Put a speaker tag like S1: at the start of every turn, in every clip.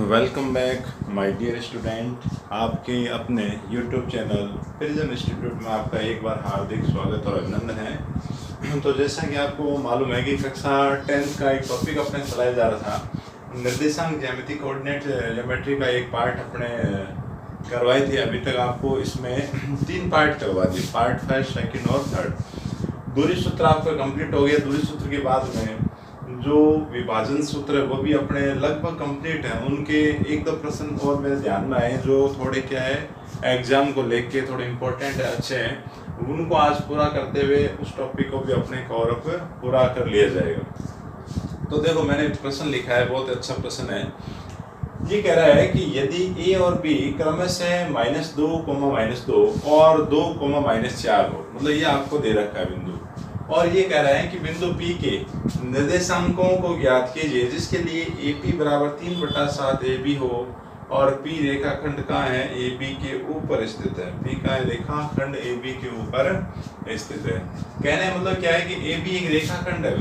S1: Welcome back my dear student. आपके अपने YouTube channel prism institute में आपका एक बार हार्दिक स्वागत और अभिनंदन है। तो जैसा कि आपको मालूम है कि कक्षा 10 का एक टॉपिक अपने चलाया जा रहा था, निर्देशांक ज्यामिति कोऑर्डिनेट ज्योमेट्री का एक पार्ट अपने करवाए थे। अभी तक आपको इसमें 3 पार्ट करवा दिए, पार्ट फर्स्ट, सेकेंड और थर्ड। दूरी सूत्र आपका कंप्लीट हो गया। दूरी सूत्र के बाद में जो विभाजन सूत्र है वो भी अपने लगभग कंप्लीट है। उनके एक दो प्रश्न और मेरे ध्यान में आए जो थोड़े क्या है एग्जाम को लेके थोड़े इम्पोर्टेंट है, अच्छे हैं। उनको आज पूरा करते हुए उस टॉपिक को भी अपने कवर अप पूरा कर लिया जाएगा। तो देखो, मैंने प्रश्न लिखा है, बहुत अच्छा प्रश्न है। ये कह रहा है कि यदि ए और बी क्रमशः -2, -2 और 2, -4 हो, मतलब ये आपको दे रखा है बिंदु, और ये कह रहा है कि बिंदु P के निर्देशांकों को ज्ञात कीजिए जिसके लिए AP बराबर 3/7 AB हो और P रेखाखंड कहाँ है, AB के ऊपर स्थित है। P का रेखाखंड AB के ऊपर स्थित है। कहने मतलब क्या है कि AB एक रेखाखंड है।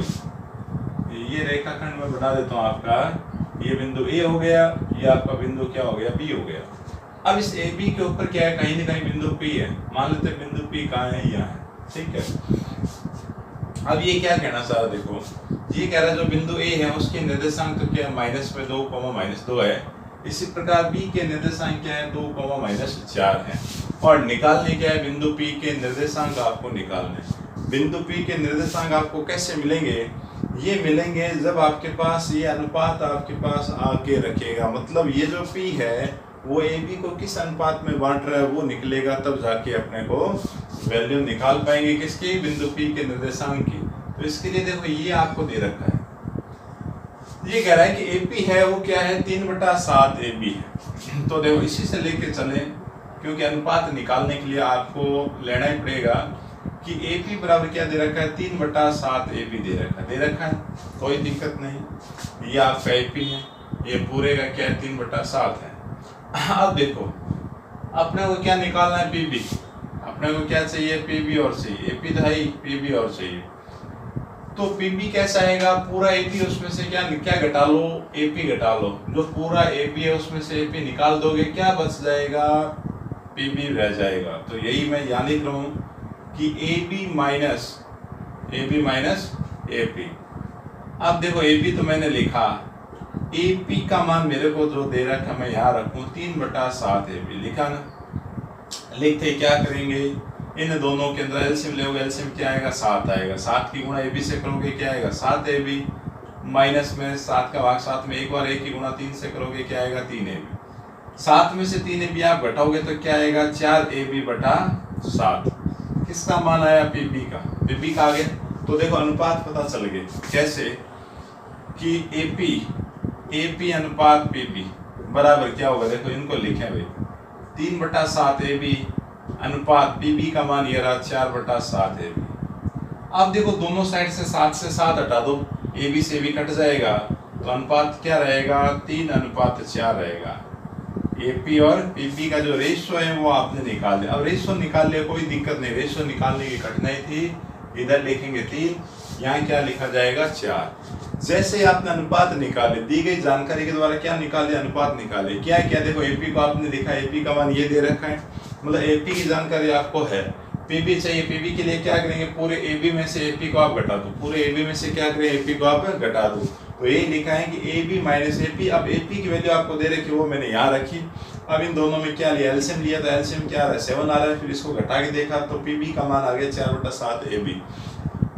S1: ये रेखाखंड मैं बना देता हूँ आपका। ये बिंदु A हो गया, ये आपका बिंदु क्या हो गया, B हो गया। अब इस AB के ऊपर क्या है, कहीं ना कहीं बिंदु P है। मान लेते हैं बिंदु P कहाँ है, यहाँ है, ठीक है। अब ये क्या कहना चाह रहा, देखो ये कह रहा है जो बिंदु A है उसके निर्देशांक तो क्या है, -2, -2 है। इसी प्रकार B के निर्देशांक क्या है, 2, -4 है। और निकालने क्या है, बिंदु P के निर्देशांक आपको निकालने। बिंदु P के निर्देशांक आपको कैसे मिलेंगे, ये मिलेंगे जब आपके पास ये अनुपात आपके पास आके रखेगा। मतलब ये जो P है वो AB को किस अनुपात में बांट रहा है वो निकलेगा, तब जाके अपने को वैल्यू निकाल पाएंगे किसकी, बिंदु P के निर्देशांक की। तो इसके लिए देखो ये आपको दे रखा है। ये कह रहा है कि AP है वो क्या है, 3/7 AB है। तो देखो इसी से लेके चले, क्योंकि अनुपात निकालने के लिए आपको लेना ही पड़ेगा कि AP बराबर क्या दे रखा है, 3/7 AB दे रखा है, कोई दिक्कत नहीं। ये आपका AP है, ये पूरे का क्या है, 3/7 है। अब देखो अपने को क्या निकालना है, PB। अपने को क्या चाहिए, PB और चाहिए। AP तो है ही, PB और चाहिए। तो PB कैसा आएगा, पूरा AP उसमें से क्या घटा लो, AP घटा लो। जो पूरा AB है उसमें से AP निकाल दोगे, क्या बच जाएगा, PB रह जाएगा। तो यही मैं यहाँ लिख रहा हूँ कि AB माइनस AP। अब देखो AB तो मैंने लिखा, AP का मान मेरे को जो दे रखा मैं यहाँ रखूँ, 3/7 AB लिखा ना। लिखते क्या करेंगे, इन दोनों के अंदर एलसीएम लोगे, एलसीएम क्या आएगा, 7 आएगा। 7 की गुणा AB से करोगे क्या आएगा, 7 AB। माइनस में 7 का भाग 7 में एक बार, 1 की गुणा 3 से करोगे क्या आएगा, 3 AB। 7 में से 3 AB आप घटाओगे तो क्या आएगा, 4 AB/7। किसका मान आया, PB का। PB का आ गया। तो देखो अनुपात पता चल गए कैसे कि AP अनुपात PB बराबर क्या होगा। देखो इनको लिखे भाई, 3/7 AB अनुपात PB का मान ये रहा 4/7 AB। अब देखो दोनों साइड से 7 हटा दो, AB से भी कट जाएगा, तो अनुपात क्या रहेगा, 3/4 रहेगा। AP और PB का जो रेशियो है वो आपने निकाल दिया। अब रेशियो निकाल लिया, कोई दिक्कत नहीं। रेशियो निकालने की कठिनाई थी, इधर लिखेंगे 3, यहाँ क्या लिखा जाएगा, 4। जैसे आपने अनुपात निकाले, दी गई जानकारी के द्वारा क्या निकाले, अनुपात निकाले। क्या क्या देखो AP को आपने लिखा, AP का मान ये दे रखा है, मतलब AP की जानकारी आपको है। PB चाहिए, PB के लिए क्या करेंगे, पूरे AB में से AP को आप घटा दो। पूरे AB में से क्या करें, AP को आप घटा दो। तो ये लिखा है कि AB माइनस AP। अब AP की वैल्यू आपको दे रखी, वो मैंने यहाँ रखी। अब इन दोनों में क्या लिया, एलसीएम लिया, तो एलसीएम क्या आ रहा है, 7 आ रहा है। फिर इसको घटा के देखा तो PB का मान आ गया 4/7 AB।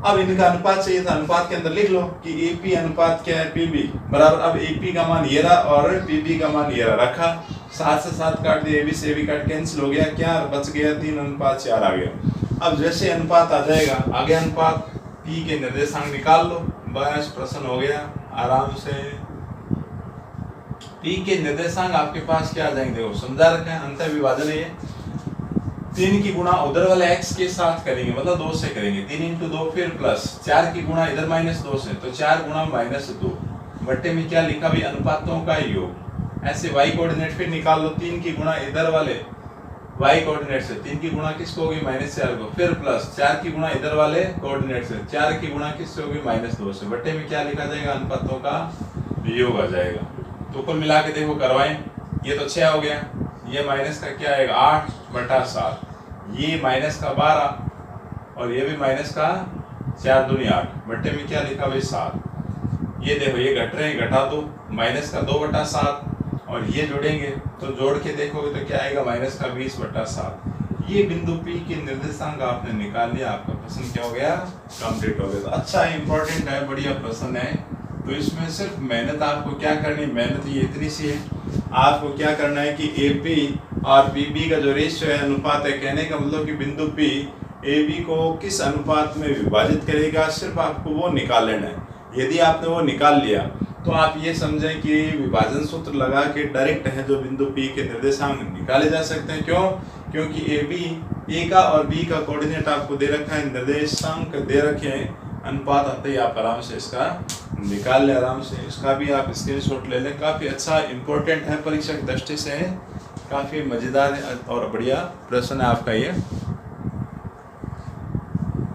S1: अब इनका अनुपात चाहिए था, अनुपात के अंदर लिख लो कि AP अनुपात क्या है, PB बराबर। अब AP का मान ये रहा और PB का मान ये रहा, रखा। 7 से 7 काट दिया, AB से AB काट कैंसिल हो गया, क्या बच गया, 3/4 आ गया। अब जैसे अनुपात आ जाएगा, आगे अनुपात P के निर्देशांक निकाल लो, बस प्रश्न हो गया आराम से। P के निर्देशांक आपके पास क्या आ जाएंगे, देखो समझा रखा है, अंतर विभाजन है ये। 3 की गुणा उधर वाले x के साथ करेंगे, मतलब 2 से करेंगे। 3 × 2 फिर प्लस 4 की गुणा इधर -2 से, तो 4 गुणा -2 बट्टे में क्या लिखा भी, अनुपातों का योग। ऐसे y कोऑर्डिनेट फिर निकाल लो, 3 की गुणा इधर वाले y कोऑर्डिनेट से, 3 की गुणा किसको होगी, -4 को, फिर प्लस 4 की गुणा इधर वाले कोऑर्डिनेट से, 4 की गुणा किससे होगी, -2 से, बट्टे में क्या लिखा जाएगा, अनुपातों का योग आ जाएगा। तो कुल मिला के देखो करवाएं, ये तो 6 हो गया, ये माइनस का क्या आएगा 8/7, ये माइनस का 12 और ये भी माइनस का 4 दूनी 8, बट्टे में क्या लिखा भाई 7। ये देखो ये घट रहे हैं, घटा दो, माइनस का 2/7 और ये जोड़ेंगे तो जोड़ के देखोगे तो क्या आएगा माइनस का 20/7। ये बिंदु P के निर्देशांक आपने निकाल लिया, आपका प्रश्न क्या हो गया कंप्लीट हो गया। तो अच्छा इंपॉर्टेंट है, बढ़िया प्रश्न है। तो इसमें सिर्फ मेहनत आपको क्या करनी, मेहनत ये इतनी सी है, आपको क्या करना है कि AP और PB का जो रेशियो है, अनुपात है, कहने का मतलब कि बिंदु P AB को किस अनुपात में विभाजित करेगा, सिर्फ आपको वो निकाल लेना है। यदि आपने वो निकाल लिया तो आप ये समझें कि विभाजन सूत्र लगा के डायरेक्ट है जो बिंदु P के निर्देशांक निकाले जा सकते हैं। क्यों? क्योंकि AB A का और B का कोऑर्डिनेट आपको दे रखा है, निर्देशांक दे रखे हैं, अनुपात आते ही आप आराम से इसका निकाल लें, आराम से इसका भी आप स्क्रीनशॉट ले लें। काफ़ी अच्छा इंपॉर्टेंट है, परीक्षा की दृष्टि से काफ़ी मज़ेदार और बढ़िया प्रश्न है आपका ये।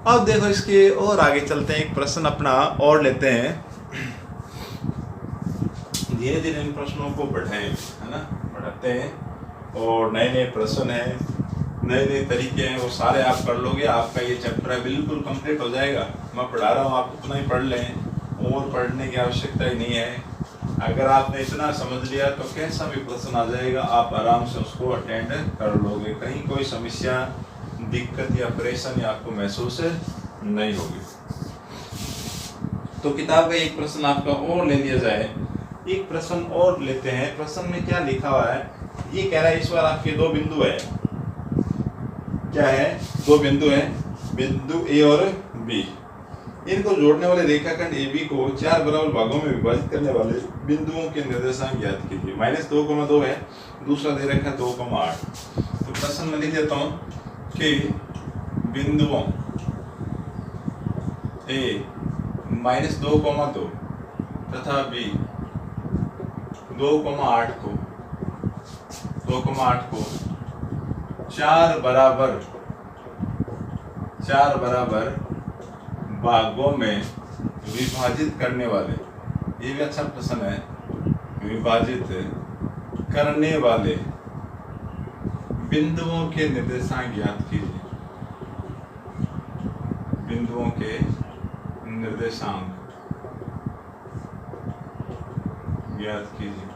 S1: अब देखो इसके और आगे चलते हैं, एक प्रश्न अपना और लेते हैं, धीरे धीरे इन प्रश्नों को बढ़ाएं, है ना, बढ़ाते हैं और नए नए प्रश्न हैं, नए नए तरीके हैं, वो सारे आप कर लोगे, आपका ये चैप्टर है बिल्कुल कंप्लीट हो जाएगा। मैं पढ़ा रहा हूँ, आप उतना ही पढ़ लें, और पढ़ने की आवश्यकता ही नहीं है। अगर आपने इतना समझ लिया तो कैसा भी प्रश्न आ जाएगा, आप आराम से उसको अटेंड कर लोगे, कहीं कोई समस्या, दिक्कत या परेशानी आपको महसूस नहीं होगी। तो किताब का एक प्रश्न आपका और ले लिया जाए, एक प्रश्न और लेते हैं। प्रश्न में क्या लिखा हुआ है, ये कह रहा है इस बार आपके दो बिंदु है, क्या है, दो बिंदु है, बिंदु A और B, इनको जोड़ने वाले रेखाखंड AB को 4 बराबर भागों में विभाजित करने वाले बिंदुओं के निर्देशांक ज्ञात कीजिए। -2,2 है, दूसरा दे रखा है 2,8। तो प्रश्न में लिख देता हूँ कि बिंदुओं A -2,2 तथा B 2,8 को 4 बराबर भागों में विभाजित करने वाले, ये भी अच्छा प्रश्न है, विभाजित करने वाले बिंदुओं के निर्देशांक ज्ञात कीजिए। बिंदुओं के निर्देशांक ज्ञात कीजिए।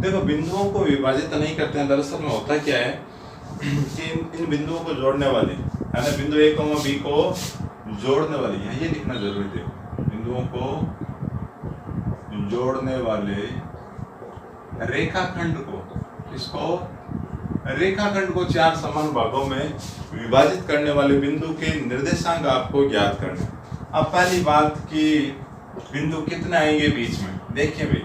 S1: देखो बिंदुओं को विभाजित नहीं करते हैं, दरअसल में होता क्या है कि इन बिंदुओं को जोड़ने वाले, है ना, बिंदु A, B को जोड़ने वाले, यहाँ ये लिखना जरूरी है, बिंदुओं को जोड़ने वाले रेखाखंड को, किसको, रेखाखंड को 4 समान भागों में विभाजित करने वाले बिंदु के निर्देशांक आपको ज्ञात करने। अब पहली बात कि बिंदु कितने आएंगे बीच में, देखिए भाई,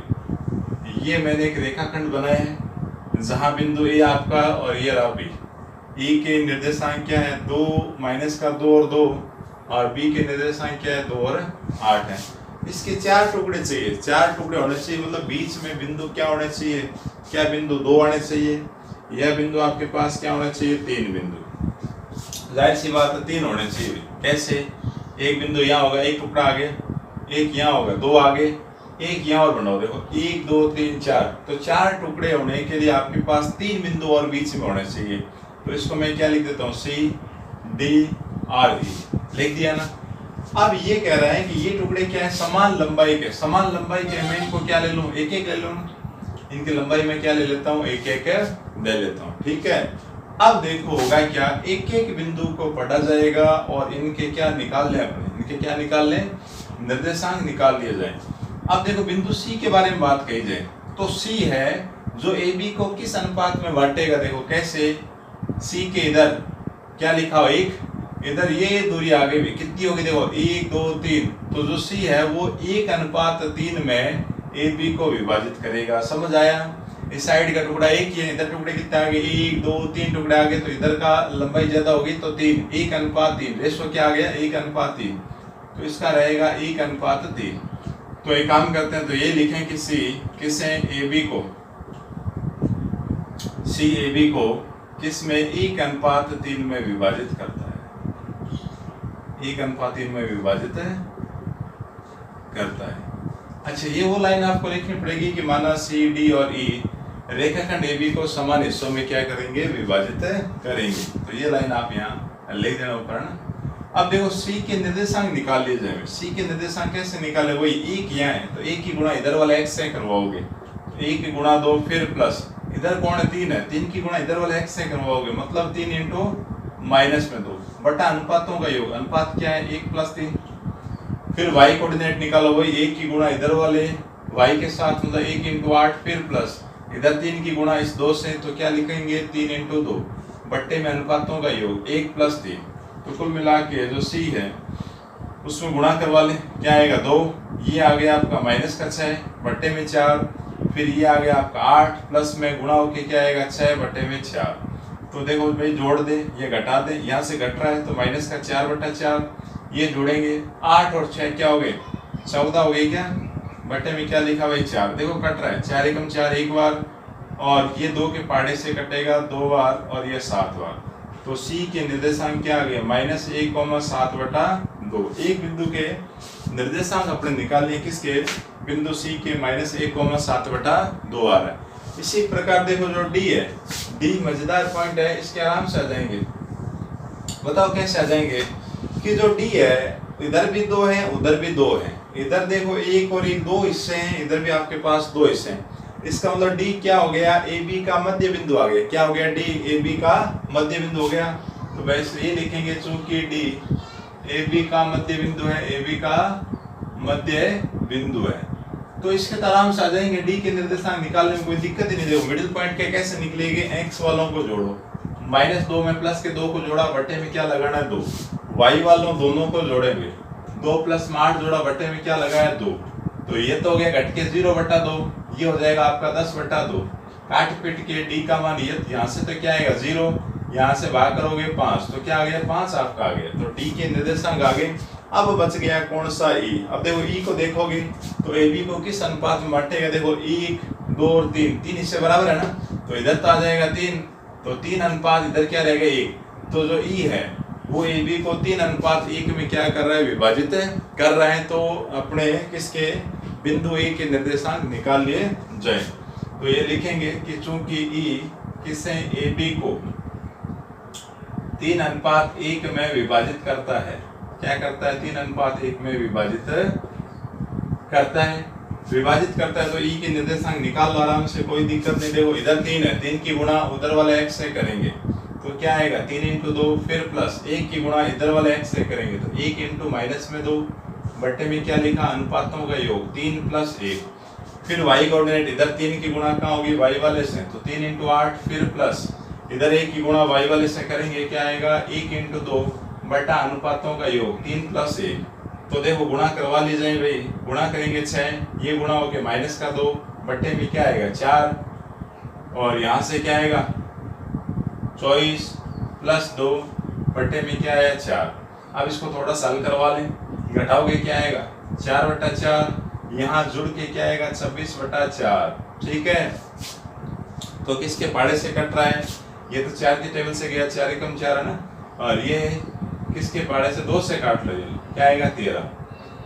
S1: ये मैंने एक रेखाखंड बनाया है जहां बिंदु A आपका और ये रहा B। E के निर्देशांक क्या है, 2 -2 और 2, और B के निर्देशांक क्या है, 2 और 8 है। इसके 4 टुकड़े चाहिए, 4 टुकड़े होने चाहिए, मतलब बीच में बिंदु क्या होने चाहिए, क्या बिंदु 2 आने चाहिए, यह बिंदु आपके पास क्या होना चाहिए, 3 बिंदु, जाहिर सी बात है 3 होने चाहिए। कैसे, एक बिंदु यहाँ होगा, एक टुकड़ा आगे, एक यहाँ होगा, 2 आगे, एक यहाँ और बनाओ, देखो 1 2 3 4, तो 4 टुकड़े होने के लिए आपके पास 3 बिंदु और बीच में होने चाहिए। तो इसको मैं क्या लिख देता हूँ, C D R E, लिख दिया ना। अब ये कह रहा है कि ये टुकड़े क्या है, समान लंबाई के, समान लंबाई के, मैं इनको क्या ले लूँ, एक एक ले लूँ, इनकी लंबाई में क्या ले लेता हूँ, एक एक ले लेता हूँ, ठीक है। अब देखो होगा क्या, एक एक बिंदु को पढ़ा जाएगा और इनके क्या निकाल लें, अपने इनके क्या निकाल लें, निर्देशांक निकाल दिया जाए। अब देखो बिंदु C के बारे में बात कही जाए तो C है जो AB को किस अनुपात में बांटेगा, देखो कैसे, C के इधर क्या लिखा हो, 1, इधर ये दूरी आगे भी कितनी होगी, देखो 1 2 3, तो जो C है वो 1:3 में AB को विभाजित करेगा। समझ आया, इस साइड का टुकड़ा 1 ही है, इधर टुकड़े कितने आगे, 1 2 3 टुकड़े आगे, तो इधर का लंबाई ज्यादा होगी तो 3, 1:3, रेशो क्या आ गया, 1:3, तो इसका रहेगा 1:3। तो एक काम करते हैं, तो ये लिखें कि C किसे, AB को किस में, 1:3 में विभाजित करता है, 1:3 में विभाजित करता है। अच्छा, ये वो लाइन आपको लिखनी पड़ेगी कि माना सी डी और ई रेखाखंड ए बी को समान हिस्सों में क्या करेंगे, विभाजित करेंगे। तो ये लाइन आप यहाँ लिख देना ऊपर ना। अब देखो सी के निर्देशांक निकाल लिए जाए। सी के निर्देशांक कैसे निकाले, वही एक यहाँ है तो एक की गुणा इधर वाला एक्स से करवाओगे, एक की गुणा 2 फिर प्लस इधर कौन है 3 है, 3 की गुणा इधर वाला एक्स से करवाओगे, मतलब 3 इंटू माइनस में 2 बटा अनुपातों का योग। अनुपात क्या है 1 + 3। फिर y कोऑर्डिनेट निकालो, वही 1 की गुणा इधर वाले y के साथ, मतलब 1 इंटू 8 फिर प्लस इधर 3 की गुणा इस 2 से, तो क्या लिखेंगे 3 इंटू 2 बट्टे में अनुपातों का योग 1 + 3। तो कुल मिला के जो सी है उसमें गुणा करवा लें, क्या आएगा 2, ये आ गया आपका माइनस का 6 बट्टे में 4, फिर ये आ गया आपका 8 प्लस में गुणा होके क्या आएगा 6 बट्टे में 4। तो देखो भाई जोड़ दे, ये घटा दे, यहाँ से घट रहा है तो माइनस का 4/4, ये जोड़ेंगे 8 और 6 क्या हो गए 14 हो गई, क्या बटे में क्या लिखा भाई 4। देखो कट रहा है 4 एकम 4 एक बार, और ये 2 के पाड़े से कटेगा 2 बार, और ये 7 बार। तो सी के निर्देशांक क्या आ गए -1,7/2। एक बिंदु के निर्देशांक अपने निकाल लिए, किसके, बिंदु सी के -1,7/2 आ रहा है। इसी प्रकार देखो जो डी है, डी मजेदार पॉइंट है, इसके आराम से आ जाएंगे। बताओ कैसे आ जाएंगे कि जो डी है इधर भी 2 है उधर भी 2 है, इधर देखो 1 और 1 2 हिस्से हैं, इधर भी आपके पास 2 हिस्से हैं। इसका मतलब डी क्या हो गया, ए बी का मध्य बिंदु आ गया। क्या हो गया, डी ए बी का मध्य बिंदु हो गया। तो वैसे ये लिखेंगे चूंकि डी ए बी का मध्य बिंदु है, ए बी का मध्य बिंदु है, तो इसके आराम से आ जाएंगे। डी के निर्देशांक निकालने में कोई दिक्कत ही नहीं। देखो मिडिल पॉइंट के कैसे निकलेंगे, एक्स वालों को जोड़ो, -2 में प्लस के 2 को जोड़ा, बटे में क्या लगाना है 2, वाई वालों दोनों को जोड़ेंगे, 2 + 8 जोड़ा, बटे में क्या लगाया 2, तो ये तो हो गया घट के 0/2, ये हो जाएगा आपका 10/2। काट पिट के डी का मान ये यहाँ से तो क्या आएगा 0, यहाँ से भाग करोगे 5, तो क्या आ गया 5 आपका आ गया। तो डी के निर्देशांक आ गए। अब बच गया कौन सा ई। अब देखो ई को देखोगे तो ए बी को किस अनुपात में बांटेगा, देखो 1 2 और 3, 3 इससे बराबर है ना, तो इधर तो आ जाएगा 3, तो 3 अनुपात इधर क्या रहेगा 1। तो जो ई है वो ए बी को 3:1 में क्या कर रहा है, विभाजित कर रहा है। तो अपने किसके, बिंदु ए के निर्देशांक निकाल लिए जाए। तो ये लिखेंगे कि चूंकि ई किससे, ए बी को 3:1 में विभाजित करता है, क्या करता है 3:1 में विभाजित करता है, तो ई के निर्देशांक निकाल लो आराम से, कोई दिक्कत नहीं। देखो इधर 3 है, 3 की गुणा उधर वाला एक्स से करेंगे तो क्या आएगा 3 × 2 फिर प्लस 1 की गुणा इधर वाले एक्स से करेंगे तो 1 × -2 बट्टे में क्या लिखा, अनुपातों का योग 3 + 1। फिर y कोऑर्डिनेट इधर 3 की गुणा कहाँ होगी, y वाले से, तो 3 × 8 फिर प्लस इधर 1 की गुणा y वाले से करेंगे, क्या आएगा 1 × 2 बटा अनुपातों का योग 3 + 1। तो देखो गुणा करवा ली जाए भाई, गुणा करेंगे 6, ये गुणा होके -2 बट्टे में क्या आएगा 4, और यहाँ से क्या आएगा 24 + 2 बट्टे में क्या आया 4। अब इसको थोड़ा सा हल करवा लें, घटाओगे क्या आएगा 4/4, यहाँ जुड़ के क्या आएगा 26/4। ठीक है, तो किसके पाड़े से कट रहा है, ये तो 4 की टेबल से गया, 4 एकम 4 है ना, और ये किसके पाड़े से 2 से काट लो, क्या आएगा 13।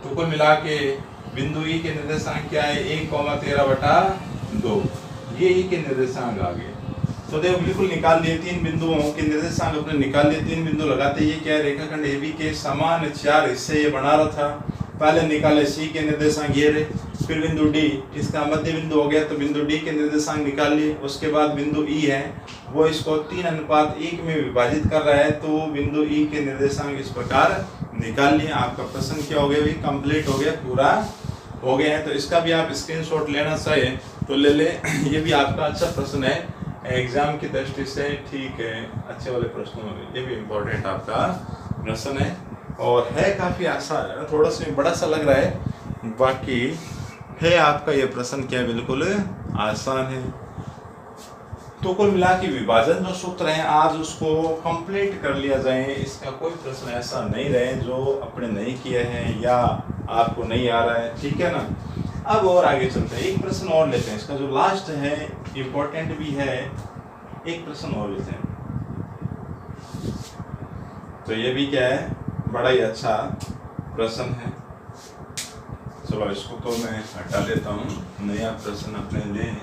S1: तो कुल मिला के बिंदु ई के निर्देशांक क्या है 1,13/2, ये ई के निर्देशांक आ गए। तो देखो बिल्कुल निकाल लिए, 3 बिंदुओं के निर्देशांक अपने निकाल लिए, 3 बिंदु लगाते, ये क्या है रेखाखंड एबी के समान 4 हिस्से ये बना रहा था। पहले निकाले सी के निर्देशांक ये रहे, फिर बिंदु डी इसका मध्य बिंदु हो गया तो बिंदु डी के निर्देशांक निकाल लिए। उसके बाद बिंदु ई है वो इसको 3:1 में विभाजित कर रहा है, तो बिंदु ई के निर्देशांक इस प्रकार निकाल लिए। आपका प्रश्न क्या हो गया भाई, कंप्लीट हो गया, पूरा हो गया है। तो इसका भी आप स्क्रीनशॉट लेना चाहिए तो ले ले, ये भी आपका अच्छा प्रश्न है एग्जाम की दृष्टि से। ठीक है, अच्छे वाले प्रश्नों में ये भी इम्पोर्टेंट आपका प्रश्न है, और है काफ़ी आसान है, थोड़ा सा बड़ा सा लग रहा है, बाकी है आपका ये प्रश्न क्या बिल्कुल आसान है। तो कुल मिला के विभाजन जो सूत्र हैं आज उसको कंप्लीट कर लिया जाए, इसका कोई प्रश्न ऐसा नहीं रहे जो अपने नहीं किए हैं या आपको नहीं आ रहा है। ठीक है ना, अब और आगे चलते हैं, एक प्रश्न और लेते हैं, इसका जो लास्ट है इम्पोर्टेंट भी है, एक प्रश्न और लेते हैं। तो ये भी क्या है, बड़ा ही अच्छा प्रश्न है। चलो इसको तो मैं हटा देता हूँ, नया प्रश्न अपने लें।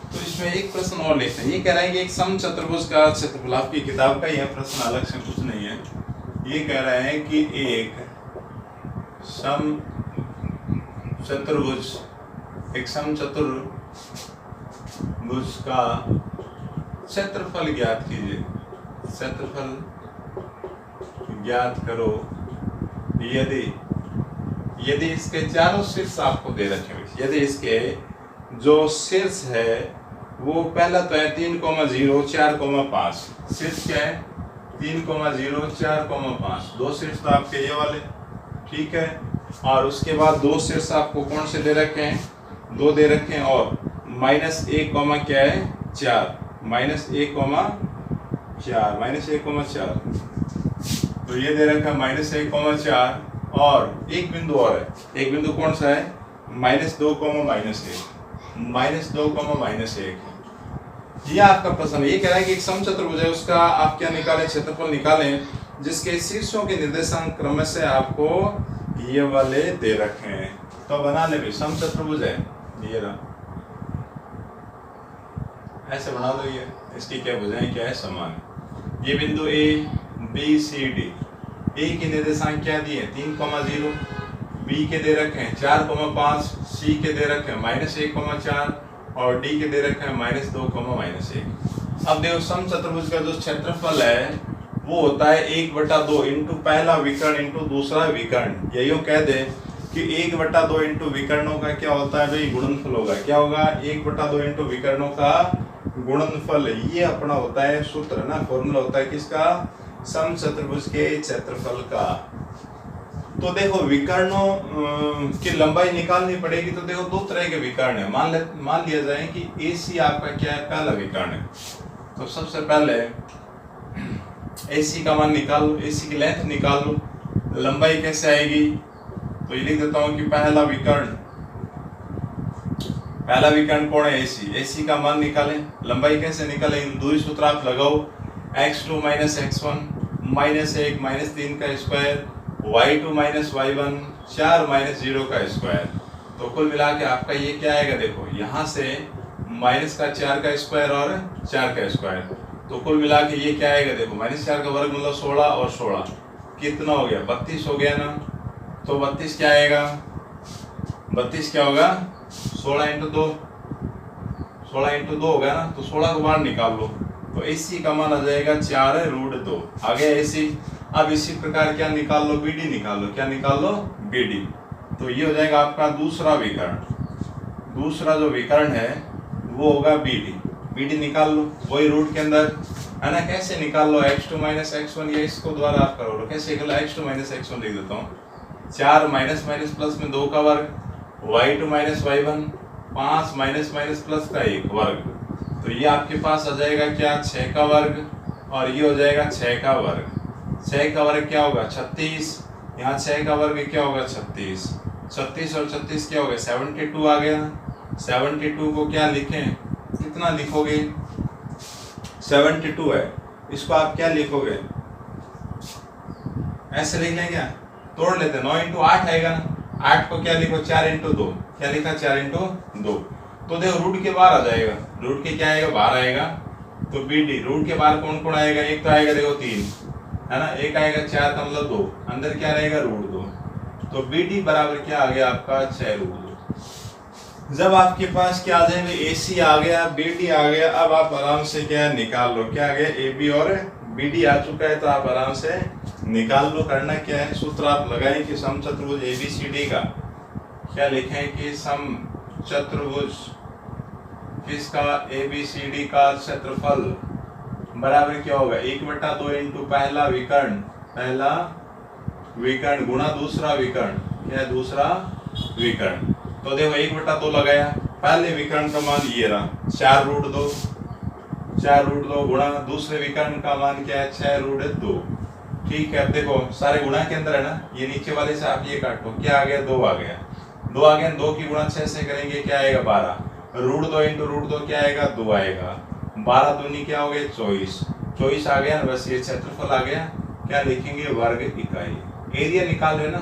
S1: तो इसमें एक प्रश्न और लेते हैं। ये कह रहा है कि एक समचतुर्भुज का क्षेत्रफल, आपकी किताब का यह प्रश्न अलग से कुछ नहीं है। ये कह रहा है कि एक समचतुर्भुज का क्षेत्रफल ज्ञात कीजिए। क्षेत्रफल ज्ञात करो यदि इसके चारों शीर्ष आपको दे रखे हैं। यदि इसके जो शीर्ष है वो पहला तो है 3,0 4,5। शीर्ष क्या है? 3,0 4,5। दो शीर्ष तो आपके ये वाले, ठीक है। और उसके बाद दो शीर्ष आपको कौन से दे रखे हैं? 2 दे रखे हैं, और -1, क्या है? 4। -1,4। तो ये दे रखा है -1,4, और एक बिंदु और है। एक बिंदु कौन सा है? -2, -1। ये आपका प्रश्न है। ये कह रहा है कि एक समचतुर्भुज है, उसका आप क्या निकालें? क्षेत्रफल निकालें, जिसके शीर्षों के निर्देशांक क्रमशः आपको ये वाले दे रखे हैं। तो बना ले भाई, समचतुर्भुज है ये रहा, ऐसे बना दो। ये इसकी क्या भुजाएं क्या है? समान। ये बिंदु A B C D, A के निर्देशांक क्या दिए? 3,0, B के दे रखे हैं 4,5, C के दे रखे हैं -1,4, और D के दे रखे हैं -2, -1। अब देखो समचतुर्भुज का जो क्षेत्रफल है वो होता है 1/2 इंटू पहला विकर्ण इंटू दूसरा विकर्ण। यही कह दे कि 1/2 इंटू विकर्णों का क्या होता है भाई? गुणनफल होगा। क्या होगा? 1/2 इंटू विकर्णों का गुणनफल। ये अपना होता है सूत्र ना, फॉर्मूला होता है किसका? समचतुर्भुज के क्षेत्रफल का। तो देखो विकर्णों की लंबाई निकालनी पड़ेगी। तो देखो दो तरह के विकर्ण है। मान लिया जाए कि AC आपका क्या है? पहला विकर्ण है। तो सबसे पहले AC का मान निकाल लो, AC की लेंथ निकाल लो। लंबाई कैसे आएगी? तो ये लिख देता हूँ कि पहला विकर्ण कौन है? AC का मान निकालें। लंबाई कैसे निकालें? दूरी सूत्र आप लगाओ, x2 - x1 -1 -3 का स्क्वायर, y2 - y1 4 - 0 का स्क्वायर। तो कुल मिला के आपका ये क्या आएगा? देखो यहाँ से -4 का स्क्वायर और 4 का स्क्वायर, तो कुल मिला के ये क्या आएगा? देखो -4 का वर्ग मतलब 16 और 16 कितना हो गया? 32 हो गया ना। तो 32 क्या आएगा? 32 क्या होगा? 16 × 2 होगा ना। तो 16 को बाहर निकाल लो, तो AC का मान आ जाएगा 4√2 आ गया AC। अब इसी प्रकार क्या निकाल लो? BD निकाल लो। क्या निकाल लो? BD। तो ये हो जाएगा आपका दूसरा विकर्ण। दूसरा जो विकर्ण है वो होगा BD निकाल लो, वही रूट के अंदर है ना। कैसे निकाल लो? x2 - x1, ये इसको द्वारा आप करो। कैसे निकालो? x2 - x1 लिख देता हूँ। 4 माइनस प्लस में 2 का वर्ग, y2 - y1 5 माइनस प्लस का 1 वर्ग। तो ये आपके पास आ जाएगा क्या? 6 का वर्ग, और ये हो जाएगा 6 का वर्ग। 6 का वर्ग क्या होगा? 36। यहाँ 6 का वर्ग क्या होगा? 36। 36 और 36 क्या हो गया? 72 आ गया। 72 को क्या लिखें? कितना लिखोगे? 72 है, इसको आप क्या लिखोगे? ऐसे लिख लें क्या? तोड़ लेते हैं। 9 × 8 आएगा ना। 8 को क्या लिखो? 4 × 2। क्या लिखा? 4 × 2। तो देखो रूट के बाहर आ जाएगा। रूट के क्या आएगा? बाहर आएगा। तो BD रूट के बाहर कौन कौन आएगा? एक तो आएगा देखो 3 है ना, एक आएगा 4 का मतलब 2, अंदर क्या रहेगा? √2। तो BD बराबर क्या आ गया आपका? 6√2। जब आपके पास क्या आ जाएगा? AC आ गया, BD आ गया। अब आप आराम से क्या निकाल लो? क्या आ गया? AB और BD आ चुका है, तो आप आराम से निकाल लो। करना क्या है? सूत्र आप लगाएं कि समचतुर्भुज ABCD का क्या लिखें कि समचतुर्भुज किसका? ABCD का क्षेत्रफल बराबर क्या होगा? 1/2 इंटू पहला विकर्ण गुणा दूसरा विकर्ण। क्या है? दूसरा विकर्ण। तो देखो 1/2 लगाया, पहले विकर्ण का मान ये रहा 4√2 गुणा दूसरे विकर्ण का मान क्या है? 6√2। ठीक है। अब देखो सारे गुणा के अंदर है ना, ये नीचे वाले से आप ये काटो, क्या आ गया? 2 आ गया। 2 की गुणा 6 से करेंगे, क्या आएगा? 12। √2 इंटू √2 क्या आएगा? 2 आएगा। 12 दूनी क्या हो गए? 24। 24 आ गया, बस ये क्षेत्रफल आ गया। क्या लिखेंगे? वर्ग इकाई। एरिया निकाल है ना,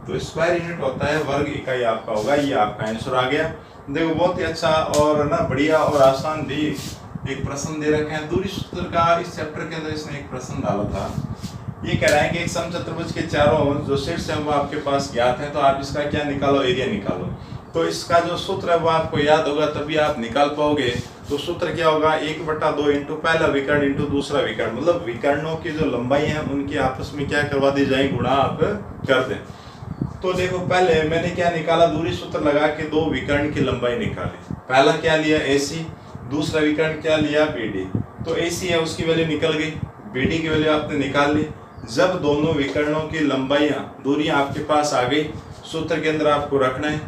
S1: तो स्क्वायर यूनिट होता है, वर्ग इकाई आपका होगा। ये आपका आंसर आ गया। देखो बहुत ही अच्छा और ना बढ़िया और आसान भी एक प्रश्न दे रखे हैं। दूरी सूत्र का इस चैप्टर के अंदर इसने एक प्रश्न डाला था। ये कह रहा है कि एक समचतुर्भुज के चारों जो शीर्ष है वो आपके पास ज्ञात है, तो आप इसका क्या निकालो? एरिया निकालो। तो इसका जो सूत्र है वो आपको याद होगा, तभी आप निकाल पाओगे। तो सूत्र क्या होगा? 1/2 इंटू पहला विकर्ण इंटू दूसरा विकर्ण, मतलब विकर्णों की जो लंबाई है उनकी आपस में क्या करवा दी जाए? गुणा आप कर दें। तो देखो पहले मैंने क्या निकाला? दूरी सूत्र लगा के दो विकर्ण की लंबाई निकाली। पहला क्या लिया? AC, दूसरा विकर्ण क्या लिया? BD। तो AC है उसकी वैल्यू निकल गई, BD की वैल्यू आपने निकाल ली। जब दोनों विकर्णों की लंबाइयाँ दूरियां आपके पास आ गई, सूत्र के अंदर आपको रखना है,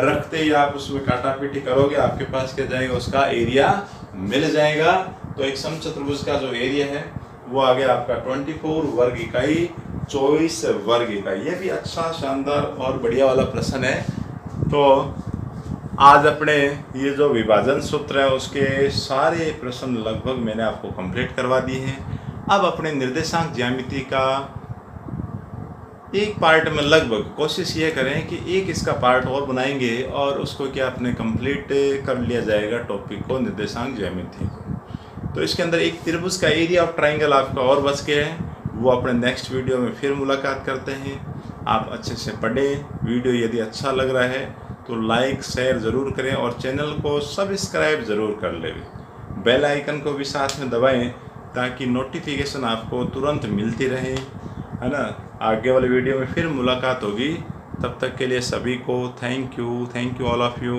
S1: रखते ही आप उसमें काटापीटी करोगे, आपके पास क्या जाएगा? उसका एरिया मिल जाएगा। तो एक समचतुर्भुज का जो एरिया है वो आ गया आपका 24 वर्ग इकाई, 24 वर्ग इकाई। ये भी अच्छा शानदार और बढ़िया वाला प्रश्न है। तो आज अपने ये जो विभाजन सूत्र है उसके सारे प्रश्न लगभग मैंने आपको कंप्लीट करवा दिए हैं। अब अपने निर्देशांक ज्यामिति का एक पार्ट में लगभग कोशिश ये करें कि एक इसका पार्ट और बनाएंगे और उसको क्या अपने कंप्लीट कर लिया जाएगा टॉपिक को, निर्देशांक ज्यामिति को। तो इसके अंदर एक त्रिभुज का एरिया ऑफ ट्राइंगल आपका और बच गया है, वो अपने नेक्स्ट वीडियो में फिर मुलाकात करते हैं। आप अच्छे से पढ़ें। वीडियो यदि अच्छा लग रहा है तो लाइक शेयर ज़रूर करें और चैनल को सब्सक्राइब ज़रूर कर लें। बेल आइकन को भी साथ में दबाएं ताकि नोटिफिकेशन आपको तुरंत मिलती रहे, है ना। आगे वाले वीडियो में फिर मुलाकात होगी। तब तक के लिए सभी को thank you all of you.